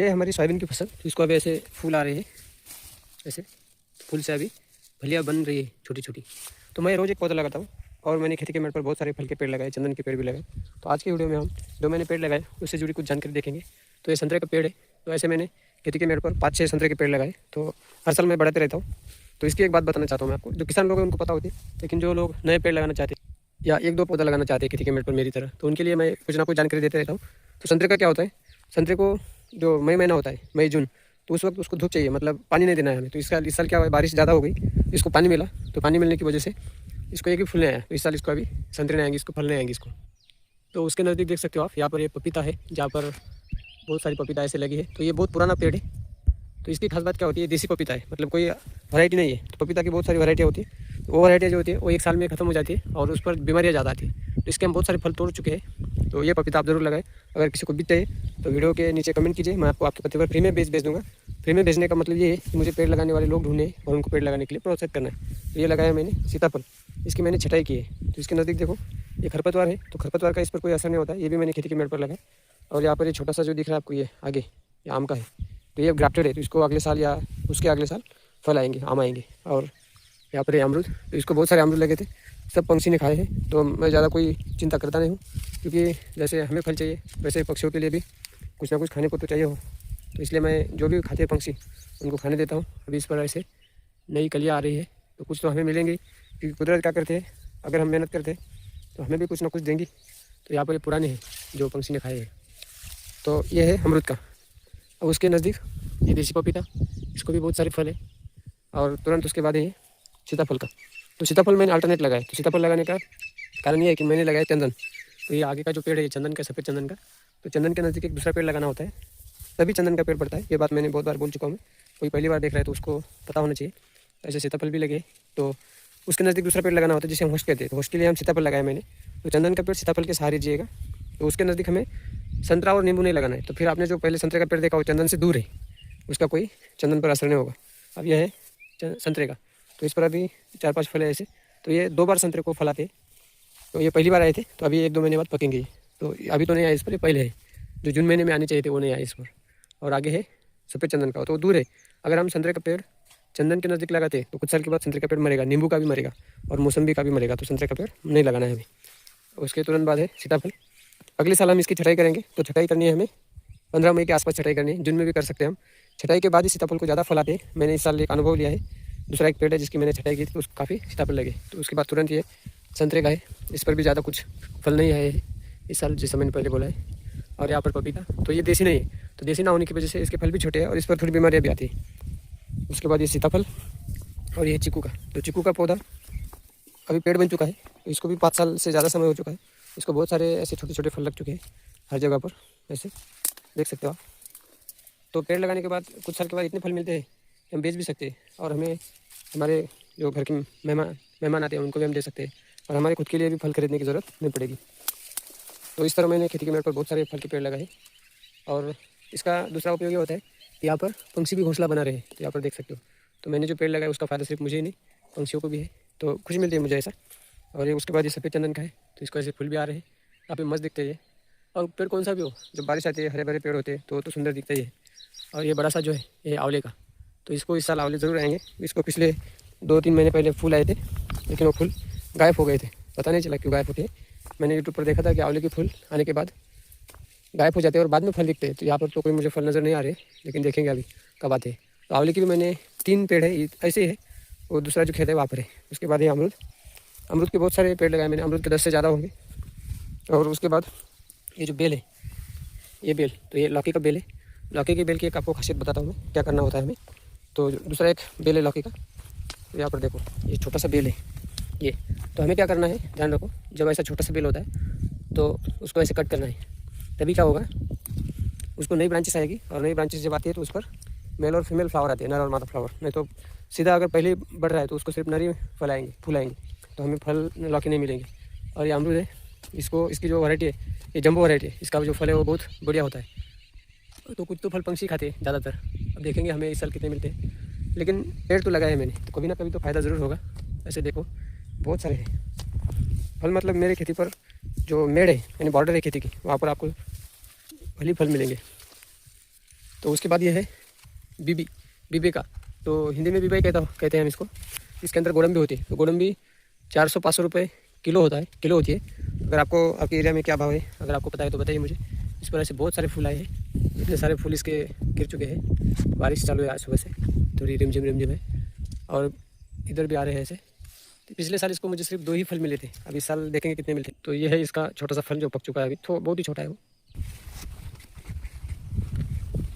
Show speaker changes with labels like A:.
A: ये है हमारी सोयाबीन की फसल। तो इसको अभी ऐसे फूल आ रहे हैं, ऐसे फूल से अभी फलियाँ बन रही है छोटी छोटी। तो मैं रोज़ एक पौधा लगाता हूँ और मैंने खेती के मेड़ पर बहुत सारे फल के पेड़ लगाए, चंदन के पेड़ भी लगाए। तो आज की वीडियो में हम जो मैंने पेड़ लगाए उससे जुड़ी कुछ जानकारी देखेंगे। तो ये संतरे का पेड़ है। तो ऐसे मैंने खेती के मेड़ पर 5-6 संतरे के पेड़ लगाए। तो हर साल मैं बढ़ाते रहता हूँ। तो इसकी एक बात बताना चाहता हूँ मैं आपको, जो किसान लोग हैं उनको पता होती है, लेकिन जो लोग नए पेड़ लगाना चाहते हैं या 1-2 पौधा लगाना चाहते हैं खेती के मेड़ पर मेरी तरह, तो उनके लिए मैं कुछ ना कुछ जानकारी देते रहता हूँ। तो संतरे का क्या होता है, संतरे को जो मई महीना होता है, मई जून, तो उस वक्त उसको धूप चाहिए, मतलब पानी नहीं देना है हमें। तो इस साल क्या हुआ, बारिश ज़्यादा हो गई, इसको पानी मिला। तो पानी मिलने की वजह से इसको एक ही फूल नहीं आया। तो इस साल इसको अभी संतरे नहीं आएंगे, इसको फल नहीं आएंगे इसको। तो उसके नज़दीक देख सकते हो आप, यहाँ पर ये पपीता है, जहाँ पर बहुत सारी पपीता ऐसे लगी है। तो ये बहुत पुराना पेड़ है। तो इसकी खास बात क्या होती है, देसी पपीता है, मतलब कोई वैरायटी नहीं है। तो पपीता की बहुत सारी वैरायटी होती है। तो वो वैरायटी जो होती है वो एक साल में ख़त्म हो जाती है और उस पर बीमारियाँ ज़्यादा आती है। तो इसके हम बहुत सारे फल तोड़ चुके हैं। तो ये पपीता आप जरूर लगाएं। अगर किसी को भी चाहिए तो वीडियो के नीचे कमेंट कीजिए, मैं आपको आपके पते पर फ्री में भेज दूँगा। फ्री में भेजने का मतलब ये है कि मुझे पेड़ लगाने वाले लोग ढूंढने और उनको पेड़ लगाने के लिए प्रोत्साहित करना है। तो ये लगाया मैंने सीताफल, इसकी मैंने छटाई की है। तो इसके नज़दीक देखो ये खरपतवार है। तो खरपतवार का इस पर कोई असर नहीं होता है, ये भी मैंने खेती के मेड़ पर लगाया। और यहाँ पर ये छोटा सा जो दिख रहा है आपको, ये आगे ये आम का है। तो ये ग्राफ्टेड है। तो इसको अगले साल या उसके अगले साल फल आएंगे, आम आएंगे। और यहाँ पर ये अमरूद, तो इसको बहुत सारे अमरूद लगे थे, सब पंछी ने खाए हैं। तो मैं ज़्यादा कोई चिंता करता नहीं हूँ, क्योंकि जैसे हमें फल चाहिए वैसे पक्षियों के लिए भी कुछ ना कुछ खाने को तो चाहिए हो। तो इसलिए मैं जो भी खाते हैं पंछी उनको खाने देता हूँ। अभी इस पर ऐसे नई कलियाँ आ रही है, तो कुछ तो हमें मिलेंगे, क्योंकि कुदरत क्या करते हैं, अगर हम मेहनत करते हैं तो हमें भी कुछ ना कुछ देंगी। तो यहाँ पर ये पुराने हैं जो पंछी ने खाए हैं। तो ये है अमरूद का। और उसके नज़दीक ये देसी पपीता, इसको भी बहुत सारे फल है। और तुरंत उसके बाद ये सीताफल का। तो सीताफल मैंने अल्टरनेट लगाया। तो सीताफल लगाने का कारण ये है कि मैंने लगाया चंदन। तो ये आगे का जो पेड़ है ये चंदन का, सफ़ेद चंदन का। तो चंदन के नज़दीक एक दूसरा पेड़ लगाना होता है, तभी चंदन का पेड़ पड़ता है। ये बात मैंने बहुत बार बोल चुका हूँ। कोई पहली बार देख रहा है तो उसको पता होना चाहिए। ऐसे सीताफल भी लगे तो उसके नज़दीक दूसरा पेड़ लगाना होता है, जिसे हम होस्ट कहते हैं। तो होस्ट के लिए हम सीताफल लगाया मैंने। तो चंदन का पेड़ सीताफल के सहारे जिएगा। तो उसके नज़दीक हमें संतरा और नींबू नहीं लगाना है। तो फिर आपने जो पहले संतरे का पेड़ देखा वो चंदन से दूर है, उसका कोई चंदन पर असर नहीं होगा। अब यह है संतरे का। तो इस पर अभी 4-5 फल है ऐसे। तो ये 2 बार संतरे को फलाते हैं। तो ये पहली बार आए थे, तो अभी 1-2 महीने बाद पकेंगे ये। तो अभी तो नहीं आए इस पर, ये पहले है। जो जून महीने में आने चाहिए थे वो नहीं आए इस पर। और आगे है सफ़ेद चंदन का, तो वो दूर है। अगर हम संतरे का पेड़ चंदन के नज़दीक लगाते तो कुछ साल के बाद संतरे का पेड़ मरेगा, नींबू का भी मरेगा और मौसम्बी का भी मरेगा। तो संतरे का पेड़ नहीं लगाना है हमें। उसके तुरंत बाद है सीताफल। अगले साल हम इसकी छटाई करेंगे। तो छटाई करनी है हमें 15 मई के आसपास छटाई करनी है, जून में भी कर सकते हैं हम। छटाई के बाद ही सीताफल को ज़्यादा फल आते हैं। मैंने इस साल एक अनुभव लिया है। दूसरा एक पेड़ है जिसकी मैंने छटाई की थी, तो उसको काफ़ी सीताफल लगे। तो उसके बाद तुरंत ये संतरे का है, इस पर भी ज़्यादा कुछ फल नहीं आए इस साल, जैसा मैंने पहले बोला है। और यहाँ पर पपीता, तो ये देसी नहीं है। तो देसी ना होने की वजह से इसके फल भी छोटे हैं और इस पर थोड़ी बीमारियाँ भी आती है। उसके बाद ये सीताफल और ये चीकू का। तो चीकू का पौधा अभी पेड़ बन चुका है। तो इसको भी 5 साल से ज़्यादा समय हो चुका है। इसको बहुत सारे ऐसे छोटे छोटे फल लग चुके हैं हर जगह पर, ऐसे देख सकते हो आप। तो पेड़ लगाने के बाद कुछ साल के बाद इतने फल मिलते हैं कि हम बेच भी सकते हैं, और हमें हमारे जो घर के मेहमान आते हैं उनको भी हम दे सकते हैं, और हमारे खुद के लिए भी फल खरीदने की ज़रूरत नहीं पड़ेगी। तो इस तरह मैंने खेती के मेड़ पर बहुत सारे फल के पेड़ लगाए। और इसका दूसरा उपयोग ये होता है कि यहाँ पर पंछी भी घोंसला बना रहे हैं। तो यहाँ पर देख सकते हो। तो मैंने जो पेड़ लगाया उसका फ़ायदा सिर्फ मुझे ही नहीं, पंछियों को भी है। तो खुशी मिलती है मुझे ऐसा। और ये उसके बाद ये सफ़ेद चंदन का है। तो इसको ऐसे फूल भी आ रहे हैं, काफ़ी मस्त दिखते हैं। और पेड़ कौन सा भी हो, जब बारिश आती है हरे भरे पेड़ होते हैं तो सुंदर दिखता ही है। और ये बड़ा सा जो है ये आंवले का। तो इसको इस साल आंवले ज़रूर आएंगे। इसको पिछले 2-3 महीने पहले फूल आए थे, लेकिन वो फूल गायब हो गए थे, पता नहीं चला क्यों गायब होते। मैंने यूट्यूब पर देखा था कि आंवले के फूल आने के बाद गायब हो जाते हैं और बाद में फल दिखते हैं। तो यहाँ पर तो कोई मुझे फल नज़र नहीं आ रहे, लेकिन देखेंगे अभी कब आते हैं। तो आंवले की भी मैंने 3 पेड़ है ऐसे ही है, और दूसरा जो खेत है वहाँ पर है। उसके बाद ये अमरूद के बहुत सारे पेड़ लगाए मैंने, अमरूद के 10 से ज़्यादा होंगे। और उसके बाद ये जो बेल है, ये बेल, तो ये लौकी का बेल है। लौकी की बेल की एक आपको खासियत बताता हूँ मैं, क्या करना होता है हमें। तो दूसरा एक बेल है लौकी का। तो यहाँ पर देखो ये छोटा सा बेल है ये। तो हमें क्या करना है, ध्यान रखो, जब ऐसा छोटा सा बेल होता है तो उसको ऐसे कट करना है। तभी क्या होगा, उसको नई ब्रांचेस आएगी, और नई ब्रांचेस जब आती है तो उस पर मेल और फीमेल फ्लावर आते हैं, नर और मादा फ्लावर। नहीं तो सीधा अगर पहले बढ़ रहा है तो उसको सिर्फ नर ही फल आएंगे, फूल आएंगे, तो हमें फल लौकी नहीं मिलेंगे। और ये अमरूद है, इसकी जो वैरायटी है ये जंबो वैरायटी है। इसका जो फल है वो बहुत बढ़िया होता है। तो कुछ तो फल पंछी खाते हैं ज़्यादातर। अब देखेंगे हमें इस साल कितने मिलते हैं, लेकिन पेड़ तो लगाए मैंने, तो कभी ना कभी तो फ़ायदा ज़रूर होगा। ऐसे देखो बहुत सारे हैं फल, मतलब मेरे खेती पर जो मेड़ है यानी बॉर्डर है खेती की, वहाँ पर आपको फल ही फल मिलेंगे। तो उसके बाद ये है बीबी, बीबी का, तो हिंदी में बीबी कहते हैं हम इसको। इसके अंदर गोडम्बी होती है, तो गोडम्बी 400-500 रुपये किलो होती है। अगर आपको आपके एरिया में क्या भाव है, अगर आपको पता है तो बताइए मुझे। इस वजह से बहुत सारे फूल आए हैं, इतने सारे फूल इसके गिर चुके हैं। बारिश चालू है आज सुबह से, थोड़ी रिमझिम है, और इधर भी आ रहे हैं ऐसे। तो पिछले साल इसको मुझे सिर्फ 2 ही फल मिले थे, अब इस साल देखेंगे कितने मिलते हैं। तो ये है इसका छोटा सा फल जो पक चुका है अभी, तो बहुत ही छोटा है वो।